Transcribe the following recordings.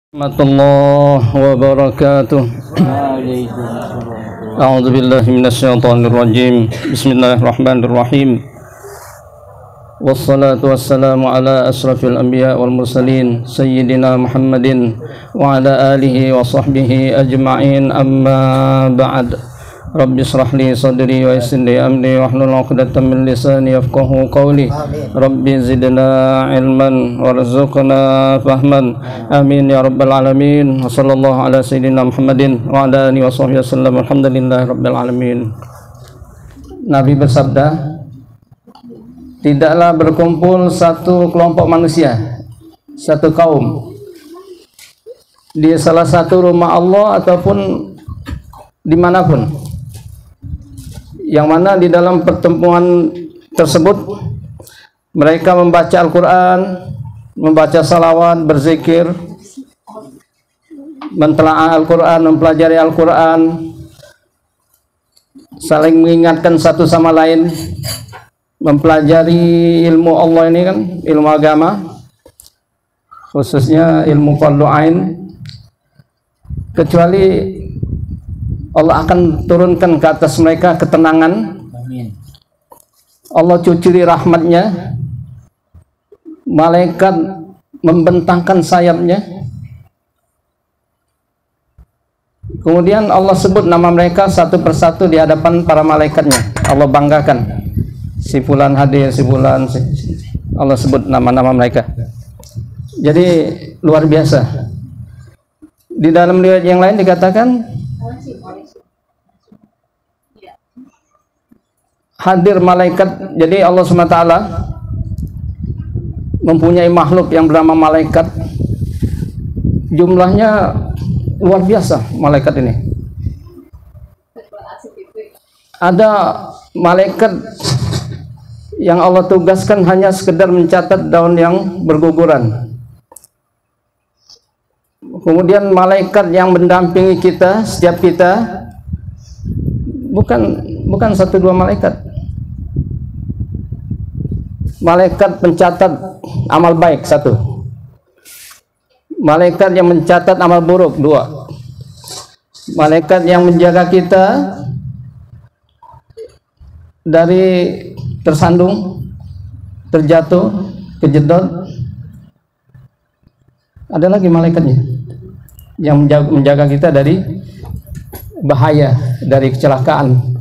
Warahmatullahi wabarakatuh. A'udzu billahi minasyaitonir rajim. Bismillahirrahmanirrahim. Wassalatu wassalamu ala asrafil anbiya wal mursalin sayyidina Muhammadin wa ala alihi wa sahbihi ajma'in, amma ba'd. Rabbi shrah li sadri wa yassir li amri wahlul 'uqdatam min lisani yafqahu qawli. Rabbi zidna ilman warzuqna fahman. Amin ya rabbal alamin. Wa sallallahu ala sayyidina Muhammadin wa ala alihi wa sahbihi wasallam. Alhamdulillahi rabbil alamin. Nabi bersabda, tidaklah berkumpul satu kelompok manusia, satu kaum di salah satu rumah Allah ataupun dimanapun, yang mana di dalam pertemuan tersebut mereka membaca Al-Quran, membaca salawat, berzikir, mentelaah Al-Quran, mempelajari Al-Quran, saling mengingatkan satu sama lain, mempelajari ilmu Allah ini kan, ilmu agama, khususnya ilmu fardhu ain, kecuali Allah akan turunkan ke atas mereka ketenangan. Amin. Allah cucuri rahmatnya, malaikat membentangkan sayapnya, kemudian Allah sebut nama mereka satu persatu di hadapan para malaikatnya. Allah banggakan, si fulan hadir, si fulan, Allah sebut nama-nama mereka. Jadi luar biasa. Di dalam riwayat yang lain dikatakan hadir malaikat. Jadi Allah SWT mempunyai makhluk yang bernama malaikat. Jumlahnya luar biasa malaikat ini. Ada malaikat yang Allah tugaskan hanya sekedar mencatat daun yang berguguran. Kemudian malaikat yang mendampingi kita, setiap kita, bukan satu dua malaikat. Malaikat pencatat amal baik satu, malaikat yang mencatat amal buruk dua, malaikat yang menjaga kita dari tersandung, terjatuh, kejedot. Ada lagi malaikatnya yang menjaga kita dari bahaya, dari kecelakaan.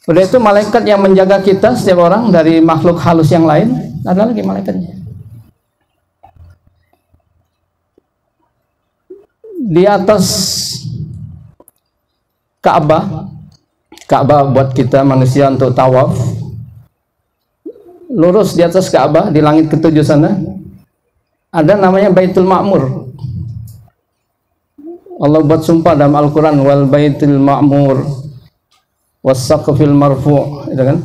Udah itu malaikat yang menjaga kita, setiap orang, dari makhluk halus yang lain. Ada lagi malaikatnya. Di atas Ka'bah buat kita manusia untuk tawaf, lurus di atas Ka'bah di langit ketujuh sana ada namanya Baitul Ma'mur. Allah buat sumpah dalam Al-Quran, wal Baitul Ma'mur was-saqfil marfu', itu kan.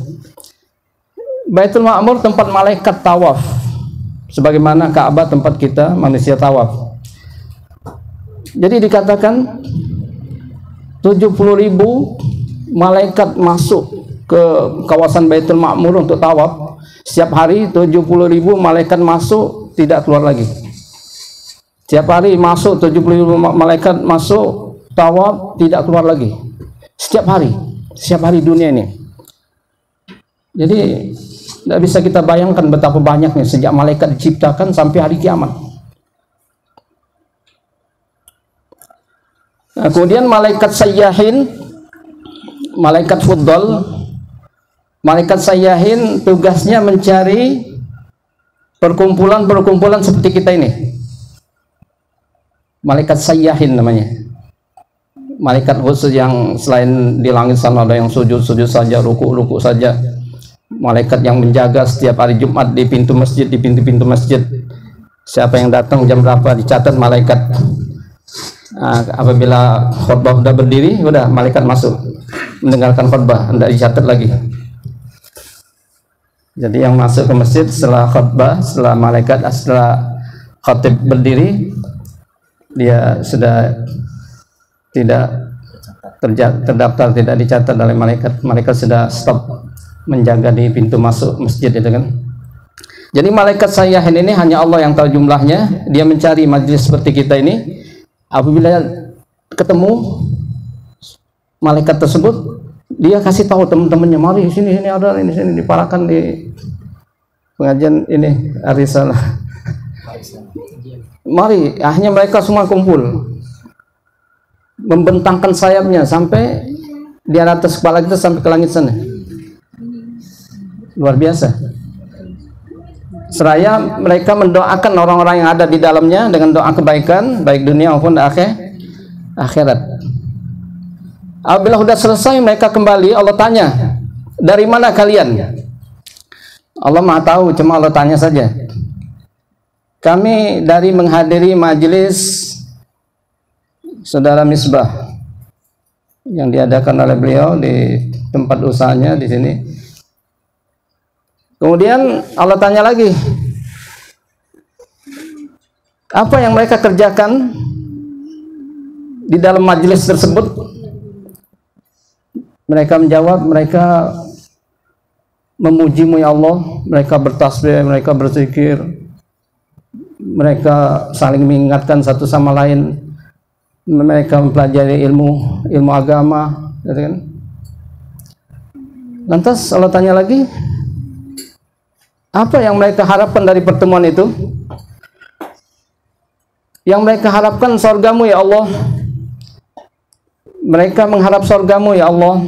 Baitul Ma'mur tempat malaikat tawaf, sebagaimana Ka'bah tempat kita manusia tawaf. Jadi dikatakan 70.000 malaikat masuk ke kawasan Baitul Ma'mur untuk tawaf. Setiap hari 70.000 malaikat masuk, tidak keluar lagi. Setiap hari masuk 70.000 malaikat masuk, tawaf, tidak keluar lagi. Setiap hari dunia ini. Jadi tidak bisa kita bayangkan betapa banyaknya sejak malaikat diciptakan sampai hari kiamat. Nah, kemudian malaikat sayyahin, malaikat fuddal. Malaikat sayyahin tugasnya mencari perkumpulan-perkumpulan seperti kita ini. Malaikat sayyahin namanya. Malaikat khusus yang selain di langit sana ada yang sujud-sujud saja, ruku-ruku saja. Malaikat yang menjaga setiap hari Jumat di pintu masjid, di pintu-pintu masjid. Siapa yang datang jam berapa dicatat malaikat. Nah, apabila khutbah sudah berdiri, udah malaikat masuk mendengarkan khutbah, tidak dicatat lagi. Jadi yang masuk ke masjid setelah khutbah, setelah malaikat, setelah khatib berdiri, dia sudah tidak terdaftar, tidak dicatat oleh malaikat. Malaikat sudah stop menjaga di pintu masuk masjid itu kan. Jadi malaikat sayyahin ini hanya Allah yang tahu jumlahnya. Dia mencari majlis seperti kita ini. Apabila ketemu malaikat tersebut, dia kasih tahu teman-temannya, mari sini ada ini, sini diparakan di pengajian ini Arisalah. Mari, akhirnya mereka semua kumpul, membentangkan sayapnya sampai di atas kepala kita sampai ke langit sana. Luar biasa. Seraya mereka mendoakan orang-orang yang ada di dalamnya dengan doa kebaikan, baik dunia maupun akhirat. Apabila sudah selesai mereka kembali, Allah tanya, dari mana kalian? Allah Maha tahu, cuma Allah tanya saja. Kami dari menghadiri majelis Saudara Misbah yang diadakan oleh beliau di tempat usahanya di sini. Kemudian Allah tanya lagi, apa yang mereka kerjakan di dalam majelis tersebut? Mereka menjawab, mereka memuji-Mu ya Allah, mereka bertasbih, mereka berzikir, mereka saling mengingatkan satu sama lain, mereka mempelajari ilmu agama, gitu kan? Lantas Allah tanya lagi, apa yang mereka harapkan dari pertemuan itu? Yang mereka harapkan surga-Mu ya Allah. Mereka mengharap surga-Mu ya Allah.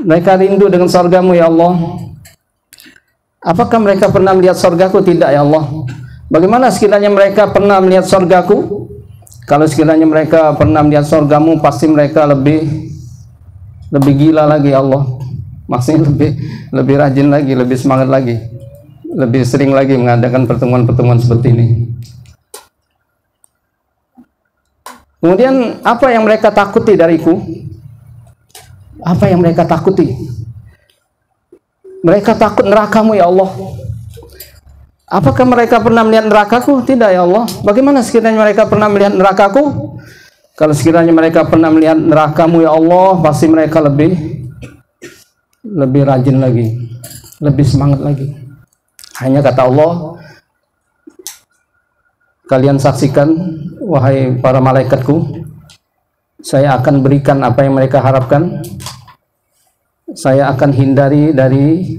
Mereka rindu dengan surga-Mu ya Allah. Apakah mereka pernah melihat surga-Ku? Tidak ya Allah. Bagaimana sekiranya mereka pernah melihat surga-Ku? Kalau sekiranya mereka pernah melihat surga-Mu, pasti mereka lebih gila lagi ya Allah. Maksudnya lebih rajin lagi, lebih semangat lagi, lebih sering lagi mengadakan pertemuan-pertemuan seperti ini. Kemudian apa yang mereka takuti dariku? Apa yang mereka takuti? Mereka takut neraka-Mu ya Allah. Apakah mereka pernah melihat neraka-Ku? Tidak ya Allah. Bagaimana sekiranya mereka pernah melihat neraka-Ku? Kalau sekiranya mereka pernah melihat neraka-Mu ya Allah, pasti mereka lebih rajin lagi, lebih semangat lagi. Hanya kata Allah, kalian saksikan wahai para malaikatku, saya akan berikan apa yang mereka harapkan. Saya akan hindari dari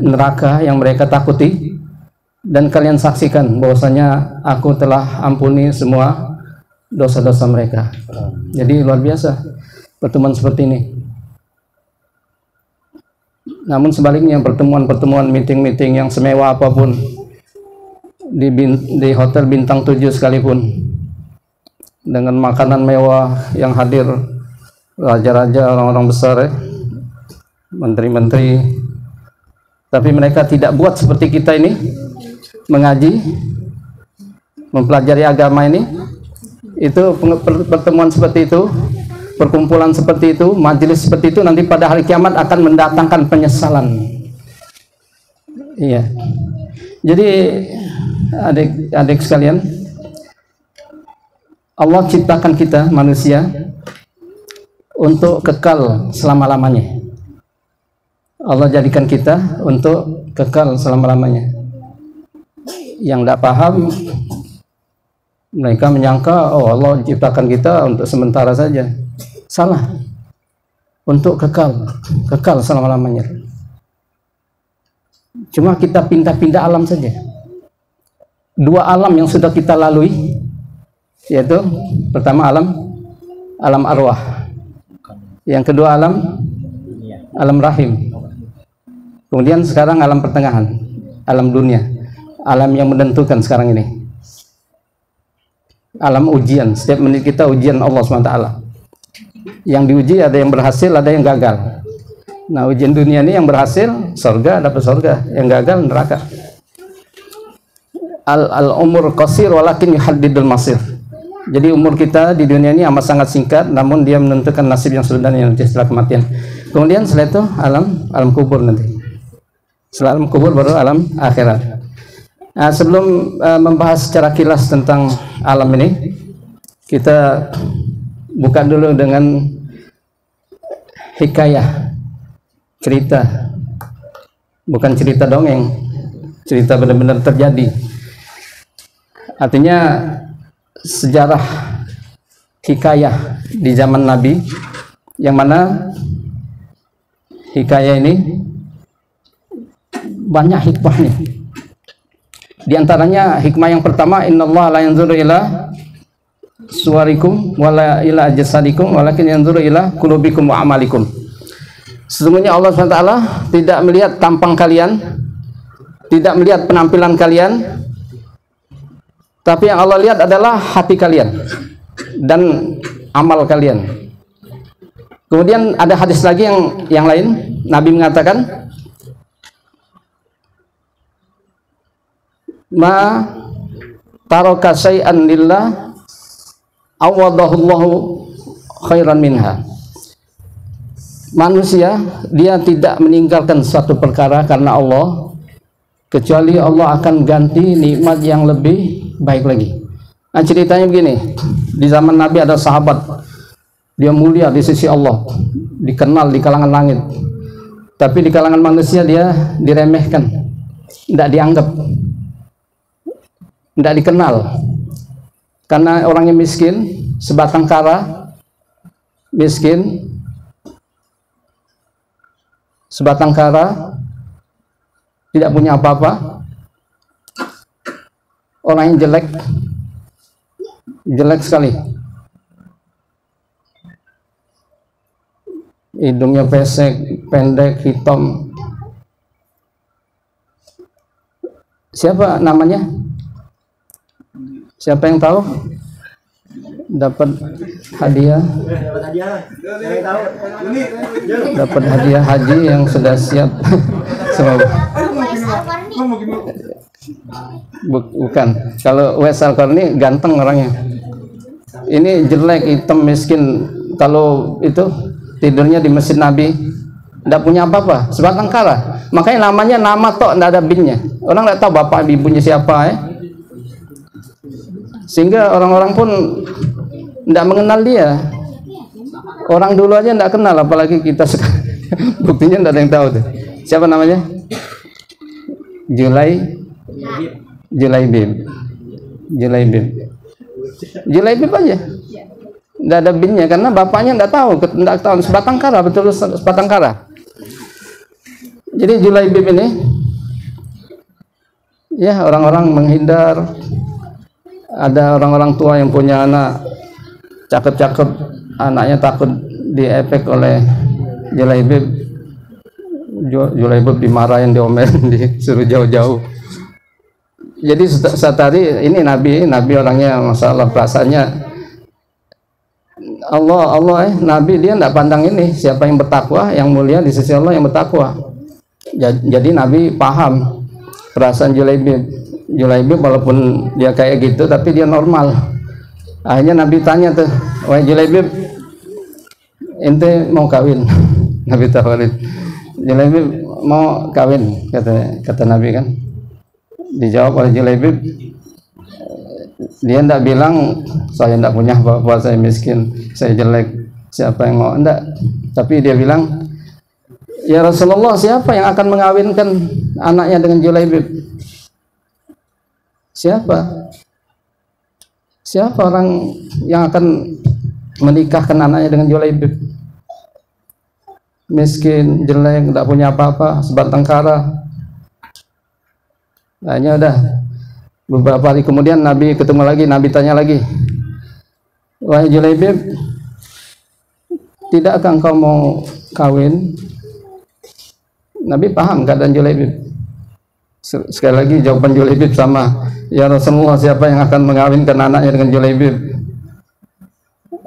neraka yang mereka takuti, dan kalian saksikan bahwasanya aku telah ampuni semua dosa-dosa mereka. Jadi luar biasa pertemuan seperti ini. Namun sebaliknya, pertemuan-pertemuan, meeting-meeting yang semewah apapun, di hotel bintang 7 sekalipun, dengan makanan mewah yang hadir raja-raja, orang-orang besar, menteri-menteri, tapi mereka tidak buat seperti kita ini, mengaji, mempelajari agama ini. Itu pertemuan seperti itu, perkumpulan seperti itu, majelis seperti itu, nanti pada hari kiamat akan mendatangkan penyesalan. Iya. Jadi adik-adik sekalian, Allah ciptakan kita manusia untuk kekal selama-lamanya. Allah jadikan kita untuk kekal selama-lamanya. Yang tidak paham, mereka menyangka, oh Allah ciptakan kita untuk sementara saja. Salah. Untuk kekal selama-lamanya. Cuma kita pindah-pindah alam saja. Dua alam yang sudah kita lalui, yaitu pertama alam arwah, yang kedua alam rahim, kemudian sekarang alam pertengahan, alam dunia, alam yang menentukan sekarang ini, alam ujian. Setiap menit kita ujian Allah SWT. Yang diuji ada yang berhasil, ada yang gagal. Nah, ujian dunia ini yang berhasil surga, dapat surga, yang gagal neraka. Al-umur qasir walakin yuhaddidul masir. Jadi umur kita di dunia ini amat sangat singkat, namun dia menentukan nasib yang sebenarnya nanti setelah kematian. Kemudian setelah itu alam kubur nanti. Setelah alam kubur baru alam akhirat. Nah, sebelum membahas secara kilas tentang alam ini, kita buka dulu dengan hikayah, cerita, bukan cerita dongeng, cerita benar-benar terjadi. Artinya sejarah hikayah di zaman Nabi, yang mana hikayah ini banyak hikmahnya. Di antaranya hikmah yang pertama, innallaha la yanzuru ila suwarikum wala ila jasadikum walakin yanzuru ila qulubikum wa amalikum. Sesungguhnya Allah SWT tidak melihat tampang kalian, tidak melihat penampilan kalian, tapi yang Allah lihat adalah hati kalian dan amal kalian. Kemudian ada hadis lagi yang lain, Nabi mengatakan, ma taraka syai'an lillah awadahullahu khairan minha. Manusia dia tidak meninggalkan suatu perkara karena Allah, kecuali Allah akan ganti nikmat yang lebih baik lagi. Nah, ceritanya begini, di zaman Nabi ada sahabat, dia mulia di sisi Allah, dikenal di kalangan langit, tapi di kalangan manusia dia diremehkan, tidak dianggap, tidak dikenal, karena orangnya miskin, sebatang kara, miskin, sebatang kara, tidak punya apa-apa, orang yang jelek, jelek sekali, hidungnya pesek, pendek, hitam. Siapa namanya? Siapa yang tahu? Dapat hadiah, dapat hadiah haji yang sudah siap. Semoga. Bukan. Kalau Uwais Al-Qarni ganteng orangnya. Ini jelek, hitam, miskin. Kalau itu tidurnya di masjid Nabi, tidak punya apa-apa, sebatang kara. Makanya namanya nama tok, tidak ada binnya. Orang tidak tahu bapak ibunya siapa, sehingga orang-orang pun tidak mengenal dia. Orang dulu aja tidak kenal, apalagi kita sekarang. Buktinya tidak ada yang tahu tuh. Siapa namanya? Julaibib aja, tidak ada binnya karena bapaknya tidak tahu, sebatang kara, betul sebatang kara. Jadi Julaibib ini, ya orang-orang menghindar. Ada orang-orang tua yang punya anak cakep-cakep, anaknya takut diepek oleh Julaibib. Julaibib dimarahin, diomelin, disuruh jauh-jauh. Jadi saat hari ini Nabi orangnya masalah perasaannya Nabi dia tidak pandang ini siapa yang bertakwa, yang mulia di sisi Allah yang bertakwa. Jadi Nabi paham perasaan Julaibib walaupun dia kayak gitu tapi dia normal. Akhirnya Nabi tanya tuh, wahai Julaibib, ente mau kawin? Nabi tawarin, Julaibib mau kawin, kata Nabi kan. Dijawab oleh Julaibib, dia tidak bilang saya tidak punya apa-apa, saya miskin, saya jelek, siapa yang mau, enggak. Tapi dia bilang, ya Rasulullah, siapa yang akan mengawinkan anaknya dengan Julaibib? Siapa orang yang akan menikahkan anaknya dengan Julaibib? Miskin, jelek, tidak punya apa-apa, sebatang kara. Hanya udah beberapa hari kemudian Nabi ketemu lagi, Nabi tanya lagi, wahai Julaibib, tidakkah engkau mau kawin? Nabi paham keadaan Julaibib. Sekali lagi jawaban Julaibib sama, ya Rasulullah, siapa yang akan mengawinkan anaknya dengan Julaibib?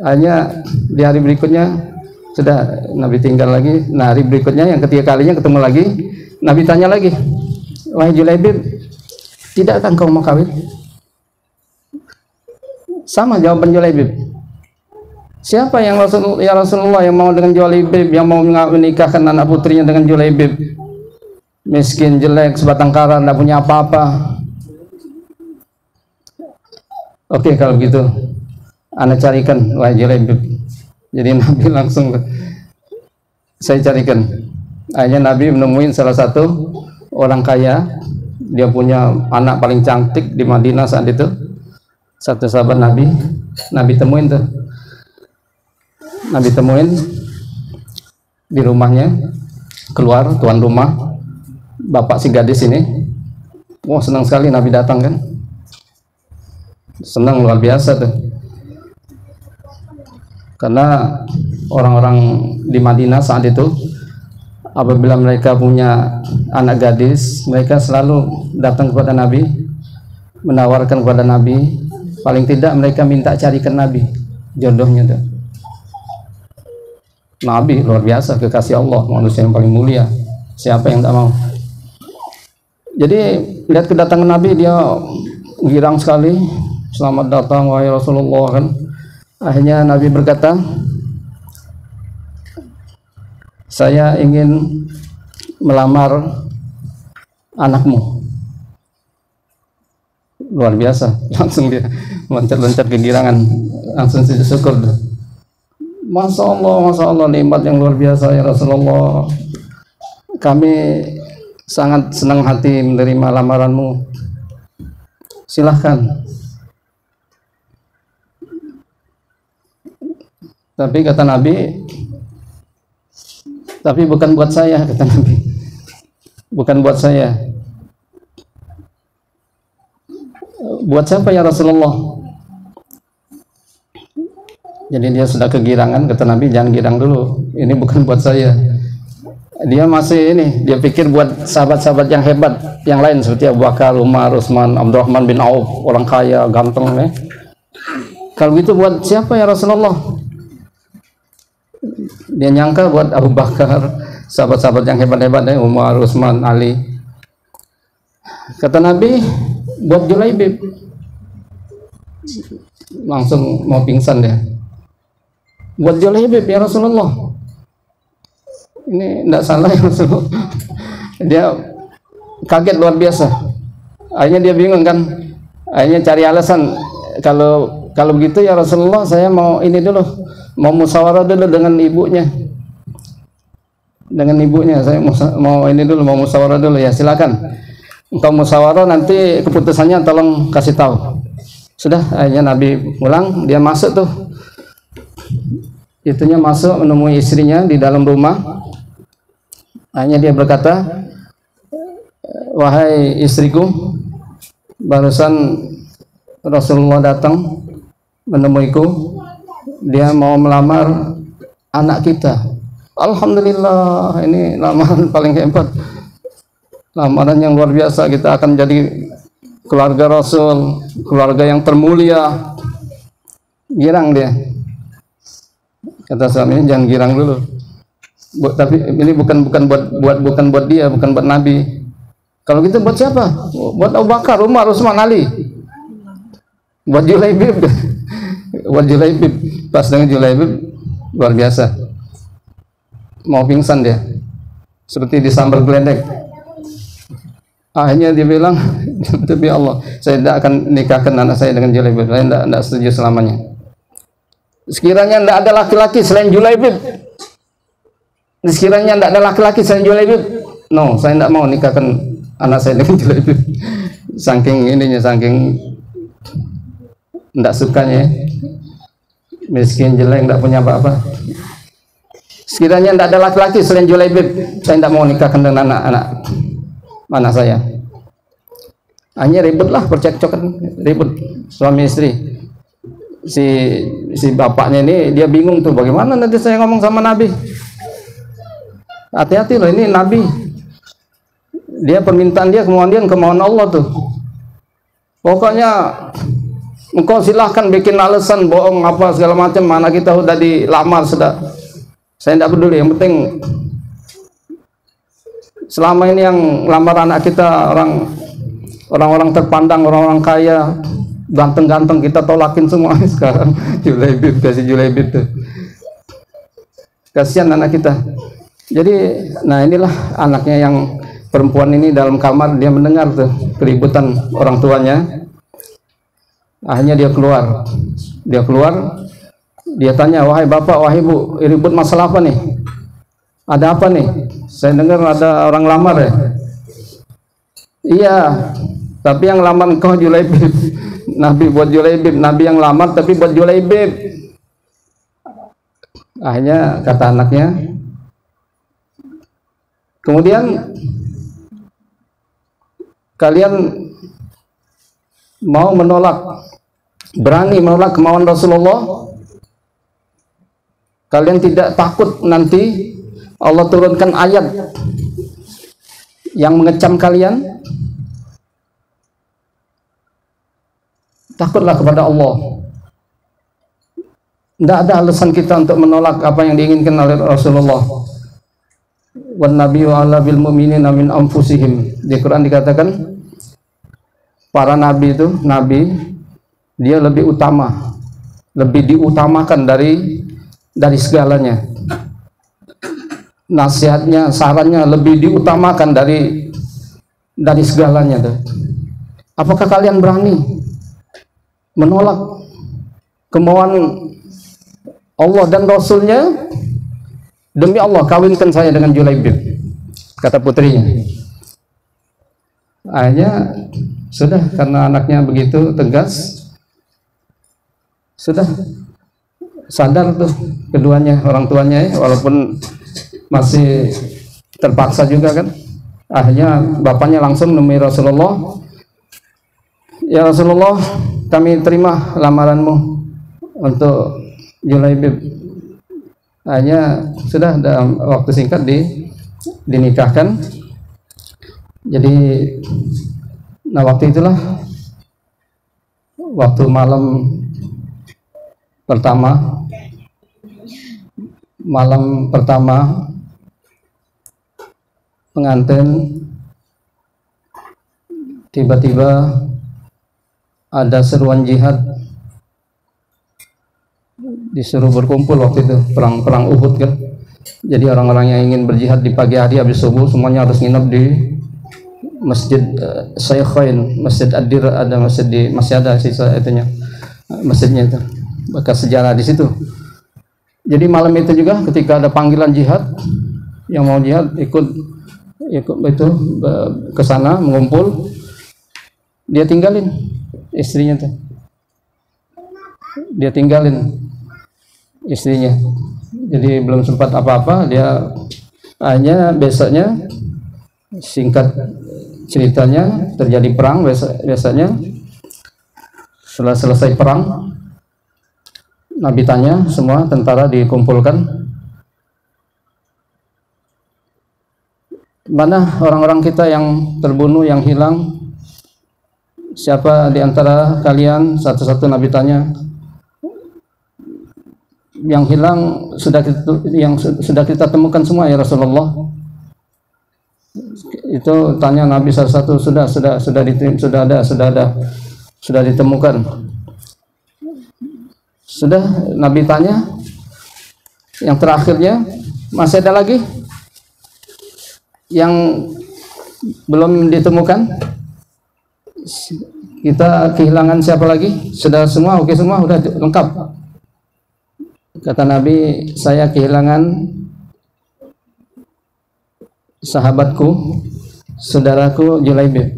Hanya di hari berikutnya sudah Nabi tinggal lagi. Nah, hari berikutnya yang ketiga kalinya ketemu lagi, Nabi tanya lagi, wahai Julaibib, tidakkah engkau mau kawin? Sama jawaban Julaibib. Siapa yang Rasulullah yang mau dengan Julaibib, yang mau menikahkan anak putrinya dengan Julaibib? Miskin, jelek, sebatang kara, tidak punya apa-apa. Oke, kalau begitu Anda carikan wahai Julaibib. Jadi Nabi langsung, saya carikan. Akhirnya Nabi menemuin salah satu orang kaya dia punya anak paling cantik di Madinah saat itu. Satu sahabat Nabi temuin tuh, Nabi temuin di rumahnya, keluar tuan rumah, bapak si gadis ini. Wah, senang sekali Nabi datang kan, senang luar biasa tuh, karena orang-orang di Madinah saat itu apabila mereka punya anak gadis, mereka selalu datang kepada Nabi, menawarkan kepada Nabi, paling tidak mereka minta carikan Nabi jodohnya tuh. Nabi luar biasa, kekasih Allah, manusia yang paling mulia, siapa yang tak mau. Jadi lihat kedatangan Nabi, dia girang sekali, selamat datang wahai Rasulullah kan. Akhirnya Nabi berkata, saya ingin melamar anakmu. Luar biasa, langsung dia loncat-loncat kegirangan, langsung sujud syukur. Masya Allah, nikmat yang luar biasa ya Rasulullah. Kami sangat senang hati menerima lamaranmu. Silahkan. Tapi kata Nabi, tapi bukan buat saya, kata Nabi. Bukan buat saya. Buat siapa ya Rasulullah? Jadi dia sudah kegirangan, kata Nabi, jangan girang dulu, ini bukan buat saya. Dia masih ini, dia pikir buat sahabat-sahabat yang hebat yang lain seperti Abu Bakar, Umar, Utsman, Abdurrahman bin Auf, orang kaya, ganteng ya. Kalau gitu buat siapa ya Rasulullah? Dia nyangka buat Abu Bakar, sahabat-sahabat yang hebat-hebat ya, Umar, Utsman, Ali. Kata Nabi, buat Julaibib. Langsung mau pingsan dia. Buat Julaibib ya Rasulullah. Ini tidak salah ya Rasulullah. Dia kaget luar biasa. Akhirnya dia bingung kan. Akhirnya cari alasan. Kalau begitu ya Rasulullah, saya mau ini dulu, mau musyawarah dulu dengan ibunya. Dengan ibunya saya mau ini dulu, mau musyawarah dulu ya. Silakan. Engkau musyawarah, nanti keputusannya tolong kasih tahu. Sudah, akhirnya Nabi pulang, dia masuk tuh. Itunya masuk menemui istrinya di dalam rumah. Akhirnya dia berkata, wahai istriku, barusan Rasulullah datang menemuiku, dia mau melamar anak kita. Alhamdulillah, ini lamaran paling hebat, lamaran yang luar biasa, kita akan jadi keluarga Rasul, keluarga yang termulia. Girang dia. Kata suaminya, jangan girang dulu. Tapi ini bukan buat dia, bukan buat Nabi. Kalau gitu buat siapa? Buat Abu Bakar, Umar, Utsman, Ali. Buat Julaibib. Buat Julaibib. Pas dengan Julaibib, luar biasa. Mau pingsan dia. Seperti disambar geledek. Akhirnya dia bilang, demi Allah, saya tidak akan nikahkan anak saya dengan Julaibib. Saya tidak setuju selamanya. Sekiranya tidak ada laki-laki selain Julaibib, sekiranya tidak ada laki-laki selain Julaibib, no, saya tidak mau nikahkan anak saya dengan Julaibib. Saking ininya, saking tidak sukanya, miskin, jelek, tidak punya apa-apa. Sekiranya tidak ada laki-laki selain Julaibib, saya tidak mau nikahkan dengan anak saya. Hanya ributlah, percekcokan, ribut suami istri. Si bapaknya ini dia bingung tuh, bagaimana nanti saya ngomong sama Nabi. Hati-hati loh, ini Nabi. Dia permintaan dia, kemauan Allah tuh. Pokoknya engkau silahkan bikin alasan bohong apa segala macam, mana kita udah dilamar sudah. Saya tidak peduli, yang penting selama ini yang lamar anak kita orang-orang terpandang, orang-orang kaya, ganteng-ganteng, kita tolakin semua. Sekarang Julaibib, kasih Julaibib tuh, kasihan anak kita. Jadi nah inilah anaknya yang perempuan ini dalam kamar, dia mendengar tuh keributan orang tuanya. Akhirnya dia keluar, dia tanya, wahai bapak, wahai ibu, ribut masalah apa nih? Ada apa nih? Saya dengar ada orang lamar ya. Iya, tapi yang lamar engkau Julaibib. Nabi buat Julaibib, Nabi yang lamar tapi buat Julaibib. Akhirnya kata anaknya, kemudian kalian mau menolak, berani menolak kemauan Rasulullah? Kalian tidak takut nanti Allah turunkan ayat yang mengecam kalian? Takutlah kepada Allah. Tidak ada alasan kita untuk menolak apa yang diinginkan oleh Rasulullah. Wan nabiyyu a'la bil mu'minina min anfusihim. Di Quran dikatakan para nabi itu, nabi dia lebih utama, lebih diutamakan dari segalanya. Nasihatnya, sarannya lebih diutamakan dari segalanya tuh. Apakah kalian berani menolak kemauan Allah dan Rasulnya? Demi Allah, kawinkan saya dengan Julaibib, kata putrinya. Akhirnya sudah, karena anaknya begitu tegas, sudah sadar tuh keduanya, orang tuanya ya, walaupun masih terpaksa juga kan. Akhirnya bapaknya langsung nemui Rasulullah. Ya Rasulullah, kami terima lamaranmu untuk Julaibib. Hanya sudah dalam waktu singkat dinikahkan. Jadi nah waktu itulah waktu malam pertama pengantin, tiba-tiba ada seruan jihad, disuruh berkumpul. Waktu itu perang Uhud kan. Jadi orang-orang yang ingin berjihad di pagi hari habis subuh semuanya harus nginep di Masjid Saykhain, Masjid Ad-Dir, ada masih ada sisa itunya, masjidnya itu, bekas sejarah di situ. Jadi malam itu juga ketika ada panggilan jihad, yang mau jihad ikut itu ke sana mengumpul, dia tinggalin istrinya tuh. Dia tinggalin istrinya. Jadi belum sempat apa-apa, dia hanya besoknya, singkat ceritanya, terjadi perang biasanya. Setelah selesai perang, Nabi tanya, semua tentara dikumpulkan, mana orang-orang kita yang terbunuh, yang hilang? Siapa di antara kalian? Satu-satu Nabi tanya. Yang hilang sudah kita temukan semua ya Rasulullah. Itu tanya Nabi satu-satu, sudah ditemukan. Sudah Nabi tanya, yang terakhirnya masih ada lagi yang belum ditemukan? Kita kehilangan siapa lagi? Sudah semua, oke semua, sudah lengkap. Kata Nabi, saya kehilangan sahabatku, saudaraku Julaibib.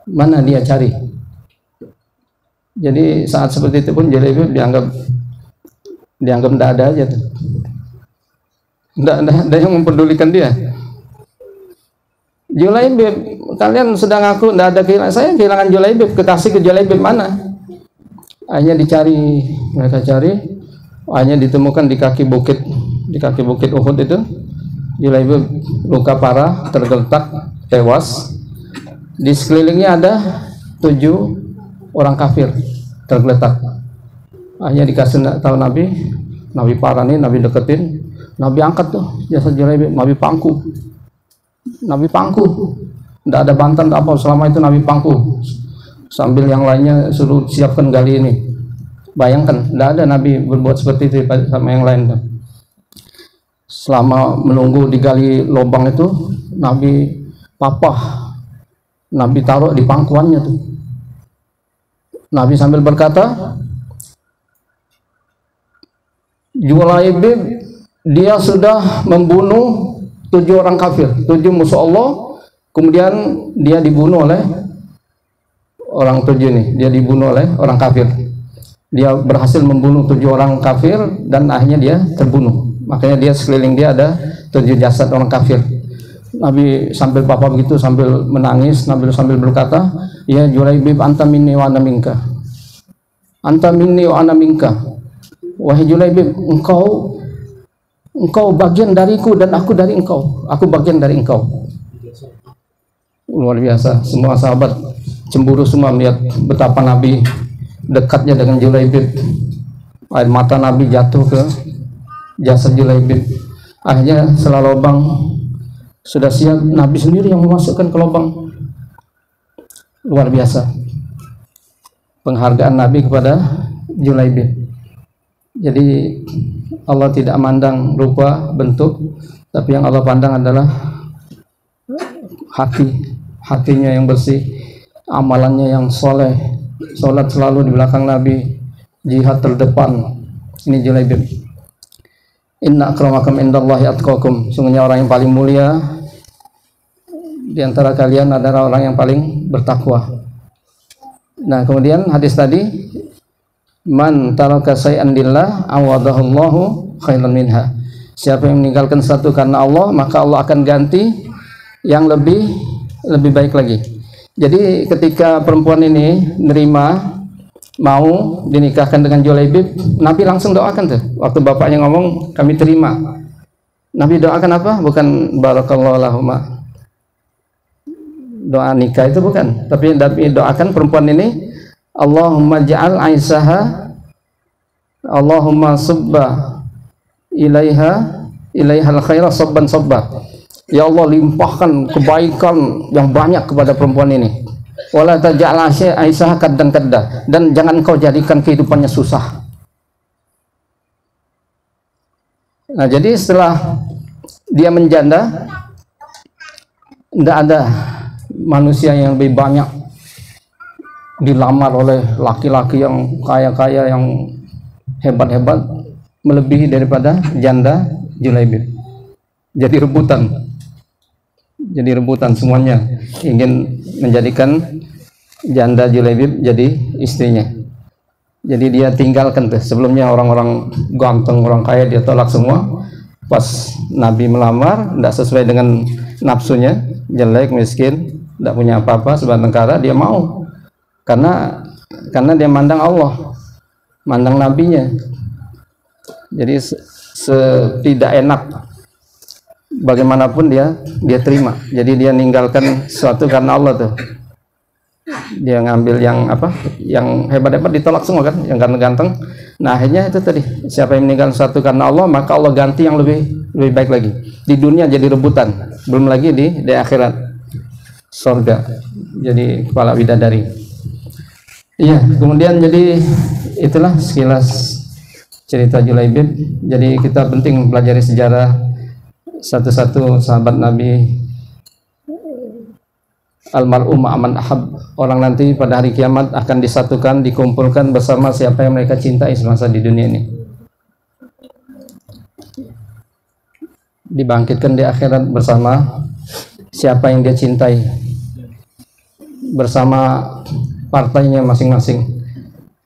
Mana dia, cari. Jadi saat seperti itu pun Julaibib dianggap tidak ada aja tuh. Tidak ada yang mempedulikan dia. Julaibib, kalian sudah ngaku tidak ada kehilangan, saya kehilangan Julaibib, kekasih ke Julaibib mana? Hanya dicari, mereka cari, hanya ditemukan di kaki bukit Uhud itu. Julaibib luka parah, tergeletak, tewas. Di sekelilingnya ada 7 orang kafir tergeletak. Hanya dikasih tahu Nabi parah nih, Nabi deketin, Nabi angkat tuh jasad Julaibib, Nabi pangku, tidak ada bantan apa, selama itu Nabi pangku, sambil yang lainnya suruh siapkan gali ini. Bayangkan, tidak ada Nabi berbuat seperti itu sama yang lain tuh. Selama menunggu digali lubang itu, Nabi Nabi taruh di pangkuannya tuh. Nabi sambil berkata, Julaibib dia sudah membunuh 7 orang kafir, 7 musuh Allah, Kemudian dia dibunuh oleh orang 7 nih, dia dibunuh oleh orang kafir. Dia berhasil membunuh 7 orang kafir dan akhirnya dia terbunuh. Makanya dia sekeliling dia ada 7 jasad orang kafir. Nabi sambil papa begitu, sambil menangis, sambil berkata, ya Julaibib, anta minni wa ana minka, anta minni wa ana minka. Wahai Julaibib, engkau bagian dariku dan aku dari engkau, aku bagian dari engkau. Luar biasa. Semua sahabat cemburu semua melihat betapa Nabi dekatnya dengan Julaibib. Air mata Nabi jatuh ke jasad Julaibib. Akhirnya setelah lubang sudah siap, Nabi sendiri yang memasukkan ke lubang. Luar biasa penghargaan Nabi kepada Julaibib. Jadi Allah tidak mandang rupa, bentuk, tapi yang Allah pandang adalah hatinya yang bersih, amalannya yang soleh, sholat selalu di belakang Nabi, jihad terdepan. Ini Julaibib. Inna akramakum indallahi atqakum, sungguhnya orang yang paling mulia di antara kalian adalah orang yang paling bertakwa. Nah, kemudian hadis tadi, man taraka syai'an lillah awadahullahu khairan minha. Siapa yang meninggalkan sesuatu karena Allah, maka Allah akan ganti yang lebih baik lagi. Jadi ketika perempuan ini nerima mau dinikahkan dengan Julaibib, Nabi langsung doakan tuh. Waktu bapaknya ngomong kami terima, Nabi doakan apa? Bukan barakallahu lahuma, doa nikah itu bukan, tapi Nabi doakan perempuan ini, Allahumma ja'al aisaha, Allahumma subba ilaihal khaira sabban sabba. Ya Allah, limpahkan kebaikan yang banyak kepada perempuan ini. Wala taj'al aisaha kaddan kadda, dan jangan kau jadikan kehidupannya susah. Nah, jadi setelah dia menjanda, tidak ada manusia yang lebih banyak dilamar oleh laki-laki yang kaya-kaya, yang hebat-hebat, melebihi daripada janda Julaibib. Jadi rebutan semuanya ingin menjadikan janda Julaibib jadi istrinya. Jadi dia tinggalkan tuh. Sebelumnya orang-orang ganteng, orang kaya dia tolak semua. Pas Nabi melamar, tidak sesuai dengan nafsunya, jelek, miskin, tidak punya apa-apa, sebatang kara, dia mau. Karena dia mandang Allah, mandang nabinya. Jadi tidak enak bagaimanapun dia terima. Jadi dia ninggalkan sesuatu karena Allah tuh. Dia ngambil yang apa? Yang hebat-hebat ditolak semua kan, yang ganteng-ganteng. Nah, akhirnya itu tadi, siapa yang meninggalkan sesuatu karena Allah, maka Allah ganti yang lebih baik lagi. Di dunia jadi rebutan, belum lagi di akhirat surga jadi kepala bidadari. Iya, kemudian jadi itulah sekilas cerita Julaibib. Jadi kita penting mempelajari sejarah satu-satu sahabat Nabi. Almar'u ma'aman ahab, orang nanti pada hari kiamat akan disatukan, dikumpulkan bersama siapa yang mereka cintai semasa di dunia ini. Dibangkitkan di akhirat bersama siapa yang dia cintai, bersama partainya masing-masing.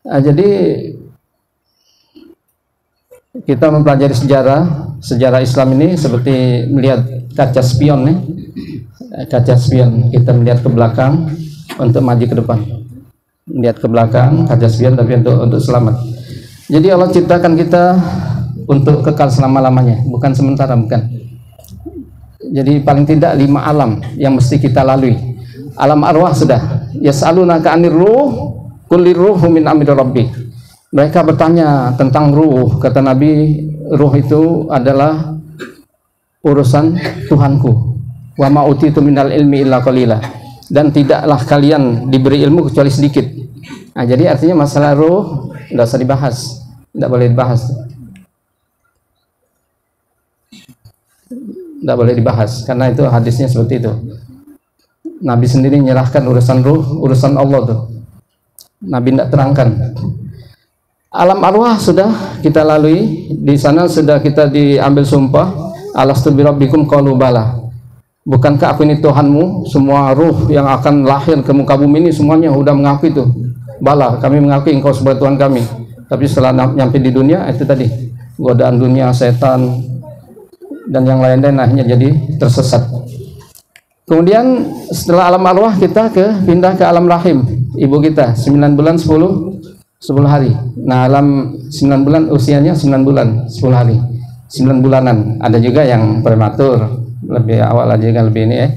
Nah, jadi kita mempelajari sejarah Islam ini seperti melihat kaca spion nih. Kaca spion, kita melihat ke belakang untuk maju ke depan, melihat ke belakang kaca spion tapi untuk selamat. Jadi Allah ciptakan kita untuk kekal selama-lamanya, bukan sementara, bukan. Jadi paling tidak 5 alam yang mesti kita lalui. Alam arwah sudah, yas'alunaka 'anir ruh, qul ruhu min amri rabbi. Mereka bertanya tentang ruh, kata Nabi, ruh itu adalah urusan Tuhanku. Wa ma utitu minal ilmi illa qalila, dan tidaklah kalian diberi ilmu kecuali sedikit. Nah, jadi artinya masalah ruh tidak usah dibahas, tidak boleh dibahas, tidak boleh dibahas, karena itu hadisnya seperti itu. Nabi sendiri menyerahkan urusan ruh, urusan Allah tuh Nabi tidak terangkan. Alam arwah sudah kita lalui, di sana sudah kita diambil sumpah, alastu birabbikum qalu bala. Bukankah aku ini Tuhanmu? Semua ruh yang akan lahir ke muka bumi ini semuanya sudah mengaku itu. Bala, kami mengakui engkau sebagai Tuhan kami. Tapi setelah nyampe di dunia, itu tadi godaan dunia, setan dan yang lain-lain akhirnya jadi tersesat. Kemudian setelah alam arwah kita pindah ke alam rahim ibu kita 9 bulan 10 hari. Nah, alam 9 bulan usianya 9 bulan 10 hari. 9 bulanan. Ada juga yang prematur, lebih awal aja kan, lebih ini ya.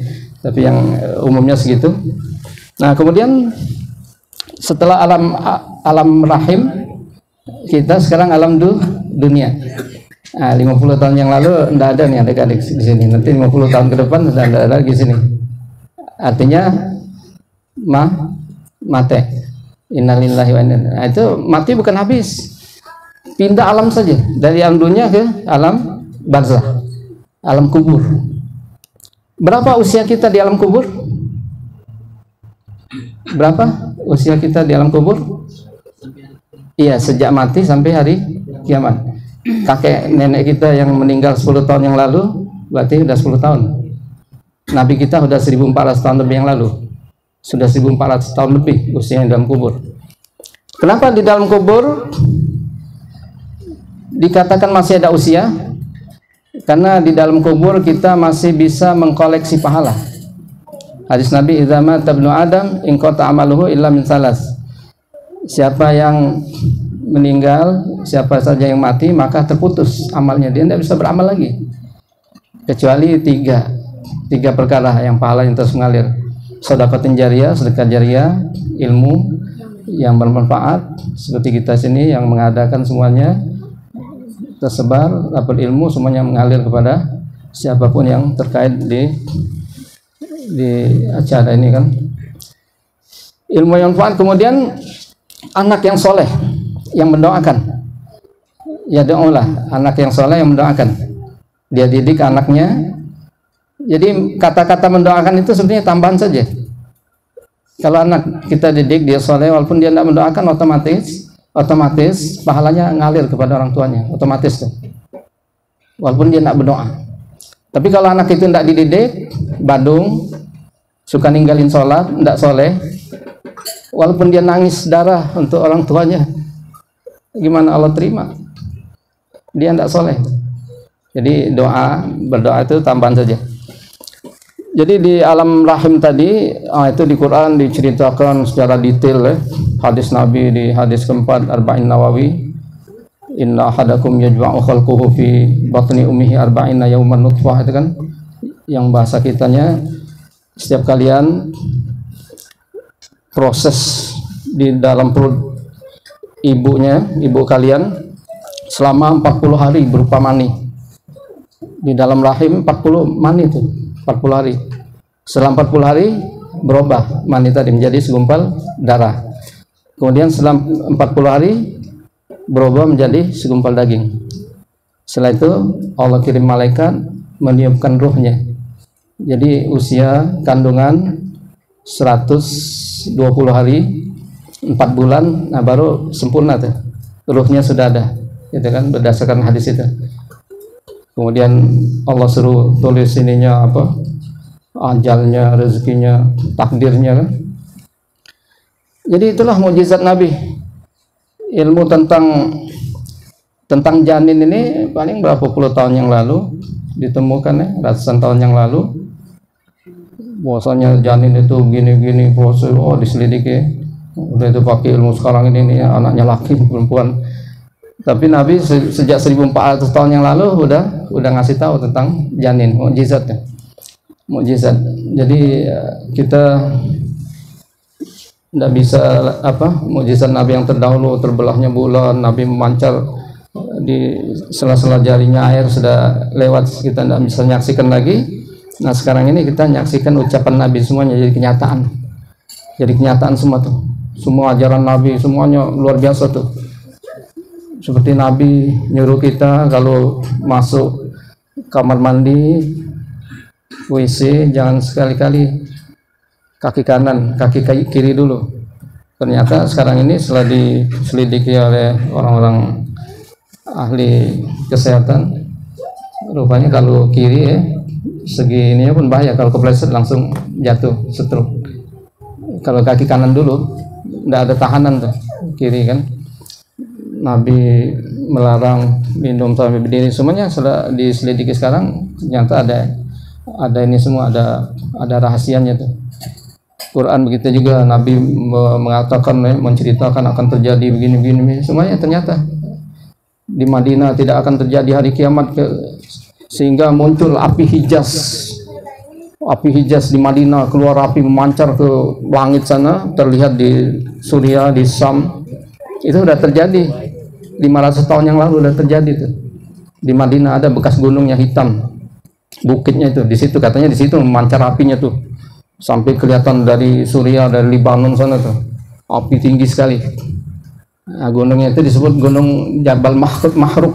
Tapi yang umumnya segitu. Nah, kemudian setelah alam rahim kita sekarang alam dunia. Nah, 50 tahun yang lalu tidak ada nih adik-adik di sini. Nanti 50 tahun ke depan sudah ada lagi di sini. Artinya mate. Innalillahi wa inna ilaihi. Nah, itu mati bukan habis. Pindah alam saja dari alam dunia ke alam barzah, alam kubur. Berapa usia kita di alam kubur? Berapa usia kita di alam kubur? Iya, sejak mati sampai hari kiamat. Kakek nenek kita yang meninggal 10 tahun yang lalu berarti sudah 10 tahun. Nabi kita sudah 1400 tahun lebih yang lalu. Sudah 1400 tahun lebih usianya dalam kubur. Kenapa di dalam kubur dikatakan masih ada usia? Karena di dalam kubur kita masih bisa mengkoleksi pahala. Hadis Nabi, idza mata ibnu Adam inqata amaluhu illa min salas. Siapa yang meninggal, siapa saja yang mati, maka terputus amalnya, dia tidak bisa beramal lagi kecuali tiga perkara yang pahala yang terus mengalir: sedekah jariyah, sedekah jariyah, ilmu yang bermanfaat seperti kita sini yang mengadakan semuanya tersebar, dapat ilmu semuanya mengalir kepada siapapun yang terkait di acara ini kan, ilmu yang manfaat. Kemudian anak yang soleh yang mendoakan, ya doalah anak yang soleh yang mendoakan, dia didik anaknya. Jadi kata-kata mendoakan itu sebenarnya tambahan saja. Kalau anak kita didik dia soleh, walaupun dia tidak mendoakan, otomatis pahalanya ngalir kepada orang tuanya, otomatis tuh, walaupun dia tidak berdoa. Tapi kalau anak itu tidak dididik, badung, suka ninggalin sholat, tidak soleh, walaupun dia nangis darah untuk orang tuanya, gimana Allah terima? Dia tidak soleh. Jadi berdoa itu tambahan saja. Jadi di alam rahim tadi, itu di Quran diceritakan secara detail ya. Hadis Nabi di hadis keempat Arba'in Nawawi, inna ahadakum yajma'u khalquhu fi batni ummihi arba'ina yawman nutfah, itu kan yang bahasa kitanya, setiap kalian proses di dalam perut ibu kalian selama 40 hari berupa mani. Di dalam rahim 40 mani itu 40 hari. Setelah 40 hari berubah mani tadi menjadi segumpal darah. Kemudian setelah 40 hari berubah menjadi segumpal daging. Setelah itu Allah kirim malaikat meniupkan ruhnya. Jadi usia kandungan 120 hari, 4 bulan, nah baru sempurna tuh. Ruhnya sudah ada. Gitu kan, berdasarkan hadis itu. Kemudian Allah suruh tulis ininya apa, ajalnya, rezekinya, takdirnya kan. Jadi itulah mukjizat Nabi. Ilmu tentang janin ini paling berapa puluh tahun yang lalu ditemukan ya, ratusan tahun yang lalu. Bahwasanya janin itu gini-gini, diselidiki. Udah itu pakai ilmu sekarang ini anaknya laki perempuan. Tapi Nabi sejak 1400 tahun yang lalu udah ngasih tahu tentang janin, mukjizatnya. Mukjizat. Jadi kita tidak bisa mukjizat Nabi yang terdahulu, terbelahnya bulan, Nabi memancar di sela-sela jarinya air sudah lewat, kita tidak bisa menyaksikan lagi. Nah sekarang ini kita menyaksikan ucapan Nabi semuanya jadi kenyataan. Jadi kenyataan semua tuh. Semua ajaran Nabi semuanya luar biasa tuh. Seperti Nabi nyuruh kita kalau masuk kamar mandi, WC, jangan sekali-kali kaki kanan, kaki kiri dulu. Ternyata sekarang ini setelah diselidiki oleh orang-orang ahli kesehatan, rupanya kalau kiri segi ini pun bahaya, kalau kepleset langsung jatuh stroke. Kalau kaki kanan dulu nggak ada tahanan tuh, kiri kan. Nabi melarang minum sampai berdiri, semuanya setelah diselidiki sekarang ternyata ada ini semua, ada rahasianya tuh. Quran begitu juga, Nabi mengatakan, menceritakan akan terjadi begini-begini, semuanya ternyata di Madinah tidak akan terjadi hari kiamat sehingga muncul api Hijaz di Madinah, keluar api memancar ke langit sana, terlihat di Suriah, di Sam. Itu sudah terjadi 500 tahun yang lalu, sudah terjadi tuh. Di Madinah ada bekas gunungnya hitam, bukitnya itu, di situ katanya, di situ memancar apinya tuh sampai kelihatan dari Suriah, dari Libanon sana tuh, api tinggi sekali. Nah, gunungnya itu disebut Gunung Jabal Mahruk,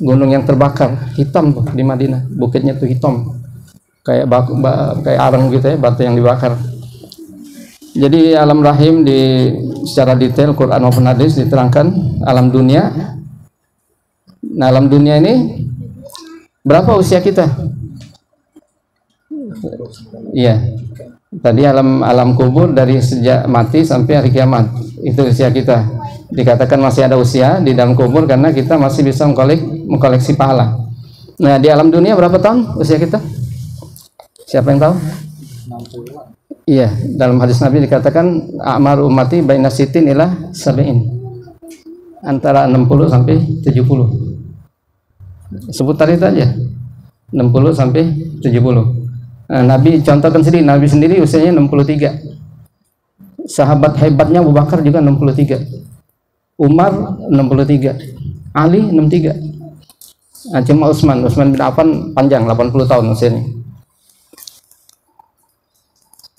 gunung yang terbakar, hitam tuh di Madinah, bukitnya tuh hitam, kayak kayak arang gitu ya, batu yang dibakar. Jadi alam rahim secara detail Quran maupun hadis diterangkan alam dunia. Nah, alam dunia ini berapa usia kita? Iya. Tadi alam kubur dari sejak mati sampai hari kiamat, itu usia kita. Dikatakan masih ada usia di dalam kubur karena kita masih bisa mengkoleksi pahala. Nah, di alam dunia berapa tahun usia kita? Siapa yang tahu? 60. Iya, dalam hadis Nabi dikatakan a'mar ummati baina sitin ila sab'in. Antara 60 sampai 70. Sebut tadi aja. 60 sampai 70. Nah, Nabi contohkan sendiri, Nabi sendiri usianya 63. Sahabat hebatnya Abu Bakar juga 63. Umar 63. Ali 63. Nah, cuma Utsman bin Affan panjang 80 tahun usianya.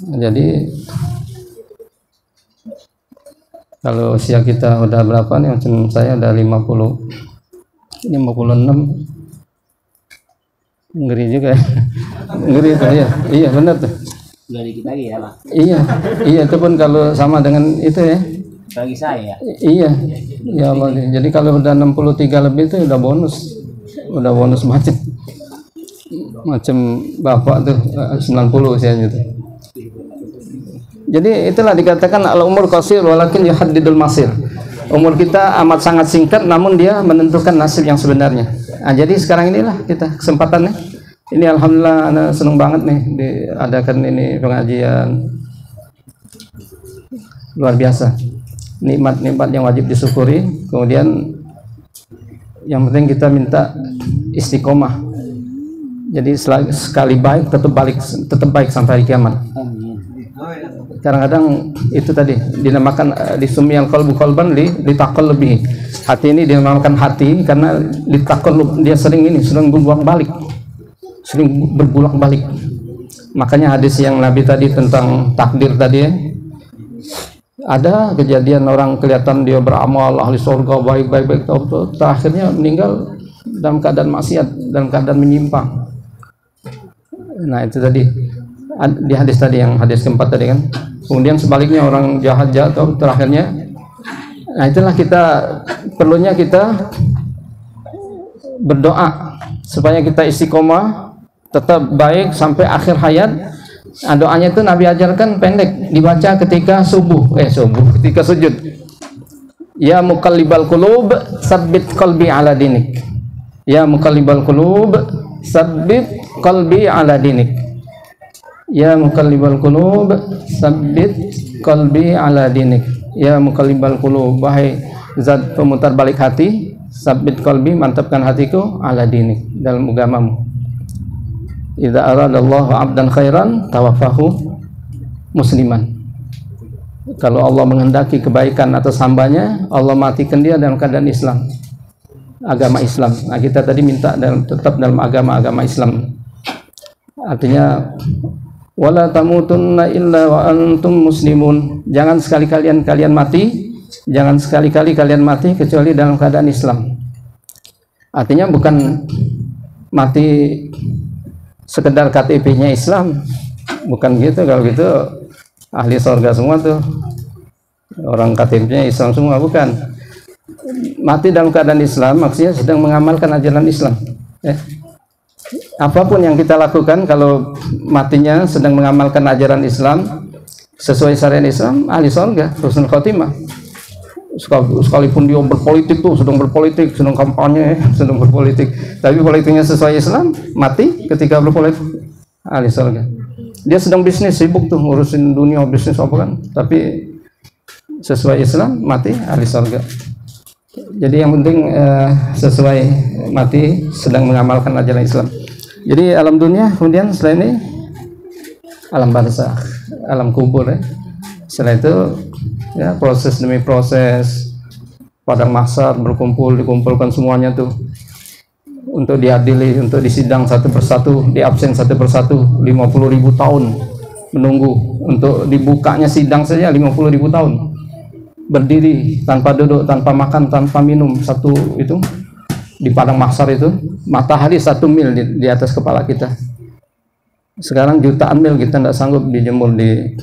Jadi kalau usia kita udah berapa nih, macam saya udah 56, ngeri juga ya. Ngeri itu ya. Iya benar tuh. Udah dikit lagi ya Pak. Iya itu pun kalau sama dengan itu ya. Bagi saya. Iya. Ya Allah. Jadi kalau udah 63 lebih itu udah bonus macam bapak tuh 90 usianya tuh. Jadi itulah dikatakan al-umur qasir walakin yuhaddidul masir. Umur kita amat sangat singkat namun dia menentukan nasib yang sebenarnya. Nah, jadi sekarang inilah kita kesempatannya. Ini alhamdulillah anak senang banget nih diadakan ini pengajian. Luar biasa. Nikmat-nikmat yang wajib disyukuri. Kemudian yang penting kita minta istiqomah. Jadi sekali baik tetap baik sampai hari kiamat. Kadang-kadang itu tadi dinamakan disumiyal qalbu qalban litakal lebih. Hati ini dinamakan hati karena litakal dia sering berbulak-balik. Makanya hadis yang Nabi tadi tentang takdir tadi ya. Ada kejadian orang kelihatan dia beramal ahli surga baik-baik terakhirnya meninggal dalam keadaan maksiat, dalam keadaan menyimpang. Nah, itu tadi di hadis tadi, yang hadis keempat tadi kan. Kemudian sebaliknya orang jahat jatuh terakhirnya. Nah, itulah perlunya kita berdoa supaya kita istiqomah tetap baik sampai akhir hayat. Nah, doanya itu Nabi ajarkan pendek, dibaca ketika ketika sujud. Ya muqallibal qulub tsabbit qalbi ala dinik. Ya muqallibal qulub tsabbit qalbi ala dinik. Ya muqallibal qulub tsabbit qalbi ala dinik. Ya muqallibal qulub, wahai zat pemutar balik hati, tsabbit qalbi, mantapkan hatiku, ala dinik, dalam agamamu. Idza aradallahu 'abdan khairan tawaffahu musliman. Kalau Allah menghendaki kebaikan atas hambanya, Allah matikan dia dalam keadaan Islam, agama Islam. Nah, kita tadi minta tetap dalam agama Islam. Artinya wala tamutunna illa wa antum muslimun. Jangan sekali-kali kalian mati kecuali dalam keadaan Islam. Artinya bukan mati sekedar KTP-nya Islam, bukan gitu. Kalau gitu ahli surga semua tuh, orang KTP-nya Islam semua, bukan. Mati dalam keadaan Islam maksudnya sedang mengamalkan ajaran Islam ya. apapun yang kita lakukan kalau matinya sedang mengamalkan ajaran Islam sesuai syariat Islam, ahli surga, husnul khotimah. Sekalipun dia berpolitik tuh, sedang berpolitik, sedang kampanye, sedang berpolitik, tapi politiknya sesuai Islam, mati ketika berpolitik, ahli surga. Dia sedang bisnis, sibuk tuh ngurusin dunia bisnis apa kan, tapi sesuai Islam, mati, ahli surga. Jadi yang penting sesuai mati sedang mengamalkan ajaran Islam. Jadi alam dunia, kemudian setelah ini alam barzakh, alam kubur ya. Setelah itu ya proses demi proses, padang mahsyar dikumpulkan semuanya tuh untuk diadili, untuk disidang satu persatu, diabsen satu persatu. 50.000 tahun menunggu untuk dibukanya sidang saja, 50.000 tahun berdiri tanpa duduk, tanpa makan, tanpa minum, satu itu di padang mahsyar itu, matahari 1 mil di atas kepala kita. Sekarang jutaan mil kita tidak sanggup dijemur di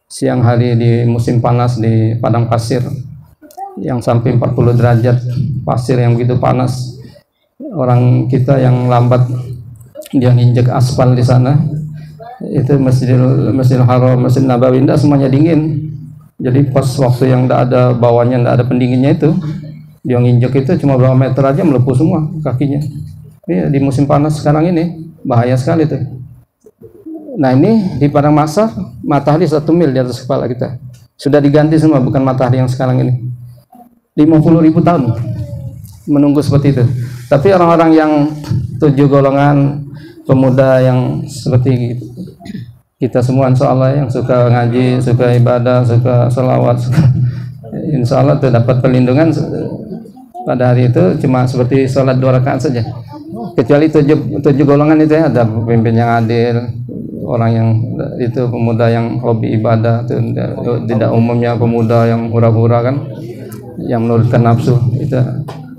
siang hari di musim panas di padang pasir yang sampai 40 derajat, pasir yang begitu panas. Orang kita yang lambat dia nginjek aspal di sana, itu Masjidil Haram, Masjid Nabawi, semuanya dingin. Jadi pas waktu yang tidak ada bawahnya, tidak ada pendinginnya itu, dia nginjek itu cuma berapa meter aja melepuh semua kakinya. Ini di musim panas sekarang ini bahaya sekali tuh. Nah ini di padang mahsyar matahari 1 mil di atas kepala kita. Sudah diganti semua, bukan matahari yang sekarang ini. 50.000 tahun menunggu seperti itu. Tapi orang-orang yang 7 golongan pemuda yang seperti kita semua, insya Allah, yang suka ngaji, suka ibadah, suka salawat, insya Allah itu dapat perlindungan pada hari itu cuma seperti sholat 2 rakaat saja. Kecuali 7 golongan itu ya, ada pemimpin yang adil, orang yang itu pemuda yang hobi ibadah, itu tidak umumnya pemuda yang hura-hura kan, yang menurutkan nafsu, itu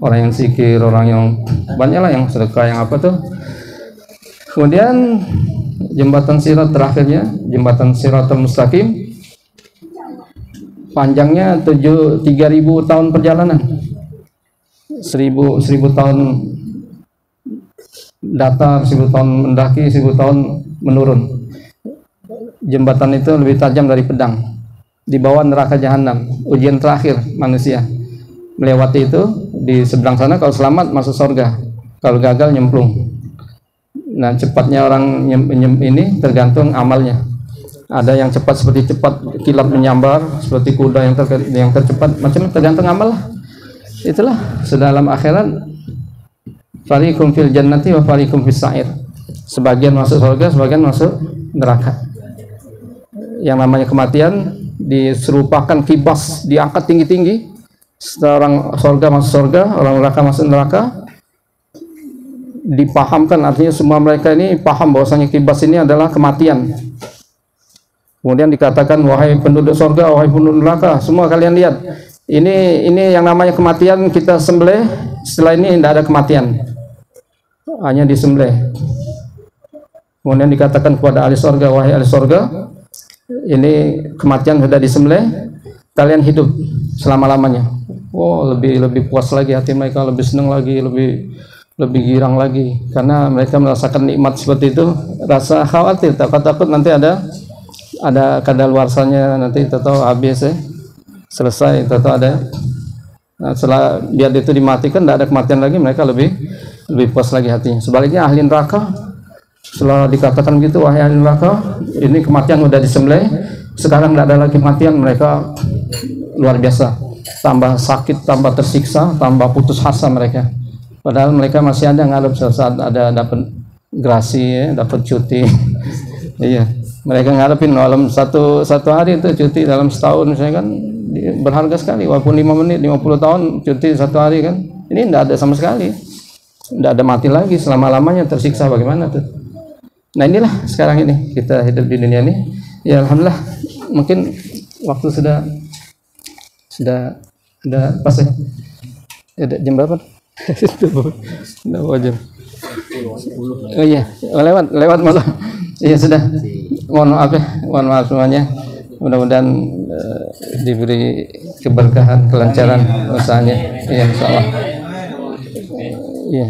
orang yang zikir, orang yang banyaklah yang sedekah, yang apa tuh. Kemudian jembatan sirat terakhirnya, jembatan Siratul Mustaqim, panjangnya 3.000 tahun perjalanan, 1.000 tahun datar, 1.000 tahun mendaki, 1.000 tahun menurun. Jembatan itu lebih tajam dari pedang, di bawah neraka jahanam, ujian terakhir manusia. Melewati itu, di seberang sana kalau selamat masuk surga, kalau gagal nyemplung. Nah cepatnya orang ini tergantung amalnya. Ada yang cepat seperti cepat kilat menyambar, seperti kuda yang tercepat, macam tergantung amal lah. Itulah sedalam akhirat, fariqum fil jannati wa fariqum fis sa'ir. Sebagian masuk surga, sebagian masuk neraka. Yang namanya kematian diserupakan kibas, diangkat tinggi-tinggi. Orang surga masuk surga, orang neraka masuk neraka. Dipahamkan, artinya semua mereka ini paham bahwasanya kibas ini adalah kematian. Kemudian dikatakan, wahai penduduk surga, wahai penduduk neraka, semua kalian lihat, ini yang namanya kematian kita sembelih. Setelah ini tidak ada kematian, hanya disembelih. Kemudian dikatakan kepada ahli surga, wahai ahli surga, ini kematian sudah disembelih, kalian hidup selama-lamanya. Oh, lebih puas lagi hati mereka, lebih senang lagi, lebih girang lagi, karena mereka merasakan nikmat seperti itu. Rasa khawatir, takut nanti ada kadaluarsanya, nanti tahu habis ya, selesai, tahu ada. Nah, setelah biar itu dimatikan, tidak ada kematian lagi, mereka lebih puas lagi hatinya. Sebaliknya ahli neraka, setelah dikatakan gitu, wahai ahli neraka, ini kematian sudah disembelih, sekarang tidak ada lagi kematian, mereka luar biasa, tambah sakit, tambah tersiksa, tambah putus asa mereka. Padahal mereka masih ada ngarep saat ada dapat grasi, ya, dapat cuti. Iya, mereka ngarepin dalam satu hari itu cuti dalam setahun, misalnya kan berharga sekali. Walaupun 5 menit, 50 tahun cuti 1 hari kan, ini tidak ada sama sekali, tidak ada mati lagi selama-lamanya, tersiksa bagaimana tuh. Nah inilah sekarang ini kita hidup di dunia ini. Ya alhamdulillah, mungkin waktu sudah pas ya. Jam berapa? Jam. Oh iya, lewat malah. Iya sudah. Mohon maaf semuanya. Mudah-mudahan diberi keberkahan, kelancaran usahanya. Iya insyaallah. Iya.